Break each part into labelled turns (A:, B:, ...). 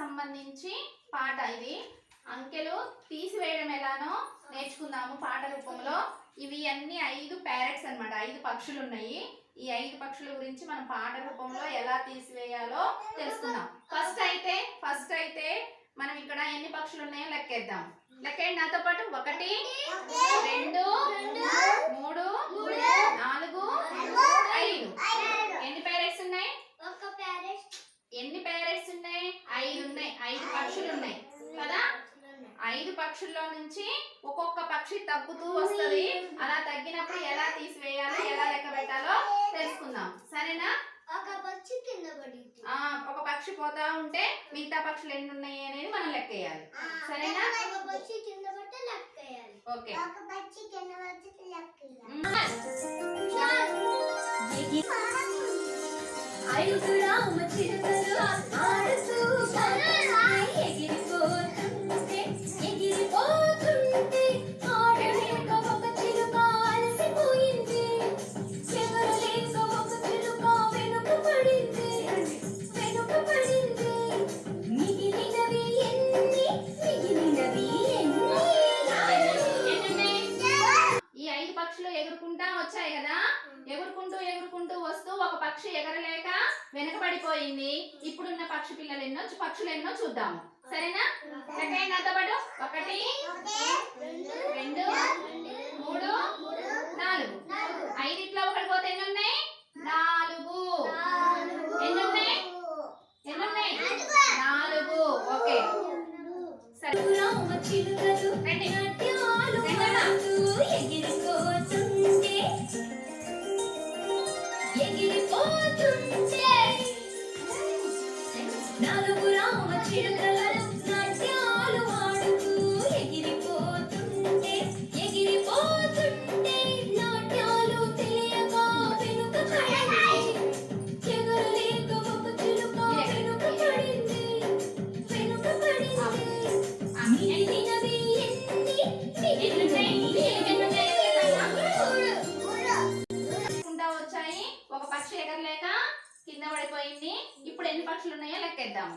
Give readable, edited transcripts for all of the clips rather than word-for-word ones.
A: సంబంధించి పాట. ఇది అంకెలు తీసివేయడం ఎలానో నేర్చుకుందాము పాట రూపంలో. ఇవి అన్ని 5 ప్యారెట్స్ అన్నమాట. 5 పక్షులు ఉన్నాయి. ఈ 5 పక్షుల గురించి మనం పాట రూపంలో ఎలా తీసివేయాలో తెలుసుకుందాం. ఫస్ట్ అయితే మనం ఇక్కడ ఎన్ని పక్షులు ఉన్నాయో లెక్కేద్దాం. లెక్కేయండి నాతో పాటు. 1 2 3 4 5. ఎన్ని ప్యారెట్స్ ఉన్నాయి? ఎన్ని ప్యారెట్స్ ఉన్నాయి? 5 ఉన్నాయి. 5 పక్షులు ఉన్నాయి కదా. 5 పక్షుల్లో నుంచి ఒక్కొక్క పక్షి తగ్గుతూ వస్తుంది. అలా తగ్గినప్పుడు ఎలా తీసివేయాలో ఎలా లెక్క పెట్టాలో తెలుసుకుందాం. సరేనా? ఒక పక్షి పోతా ఉంటే మిగతా పక్షులు ఎన్ని ఉన్నాయి అనేది మనం లెక్కేయాలి. సరేనా? ఓకే. ఎగురుకుంటా వచ్చాయి కదా. ఎగురుకుంటూ వస్తూ ఒక పక్షి ఎగరలేక వెనకబడిపోయింది. ఇప్పుడున్న పక్షులు ఎన్నో చూద్దాము. సరేనా? లెక్కేయండి నాతో పాటు. 1 2 3 4. 5 ఇట్లా ఒకటి పోతే ఎన్ని ఉన్నాయి? 4. ఎన్ని ఉన్నాయి? 4. ఓకే. సరే ఎగరలేక కింద పడిపోయింది. ఇప్పుడు ఎన్ని పక్షులు ఉన్నాయో లెక్కేద్దాము.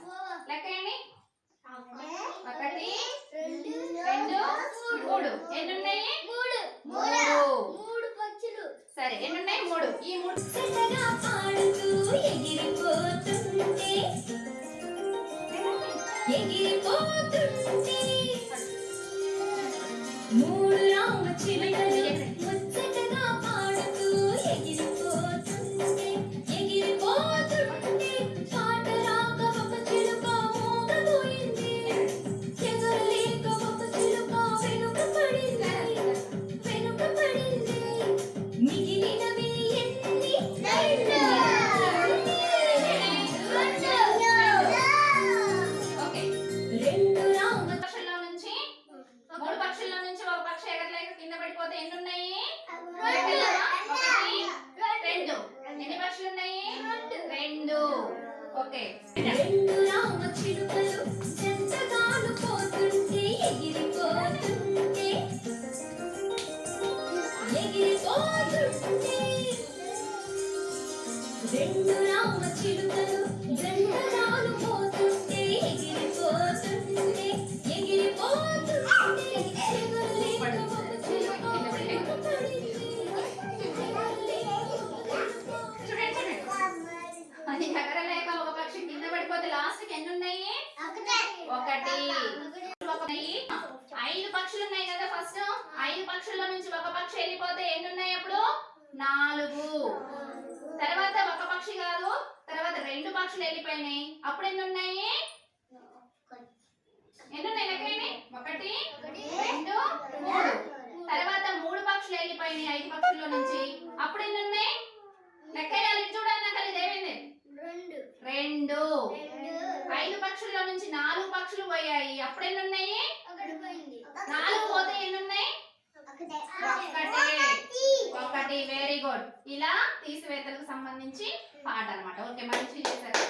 A: లెక్కేయండి. 1 2 3. ఎన్ని ఉన్నాయి? 3 పక్షులు. సరే ఎన్ని ఉన్నాయి? 3. ఈ 3 ఓకే. ఎగరలేక ఒక పక్షి కింద పడిపోతే లాస్ట్ కి ఎన్ని ఉన్నాయి? 1. 5 పక్షులు ఉన్నాయి కదా. ఫస్ట్ 5 పక్షుల్లో నుంచి ఒక పక్షి వెళ్ళిపోతే ఎన్ని ఉన్నాయి? అప్పుడు 4. తర్వాత ఒక పక్షి కాదు, తర్వాత 2 పక్షులు వెళ్ళిపోయినాయి. అప్పుడు ఎన్ని ఉన్నాయి? లెక్కేయండి. 1 2 3. తర్వాత 3 పక్షులు వెళ్ళిపోయినాయి 5 పక్షుల్లో నుంచి. అప్పుడు ఎన్ని ఉన్నాయి? లెక్కేయాలి. చూడండి నాకు అది ఏమైంది? 2. 5 పక్షుల్లో నుంచి 4 పక్షులు పోయాయి. అప్పుడు ఎన్ని ఉన్నాయి? 4 పోతే ఎన్ని ఉన్నాయి? 1. Very good. ఇలా తీసివేతలకు సంబంధించి పాట అన్నమాట. ఓకే, మంచి చేశారు.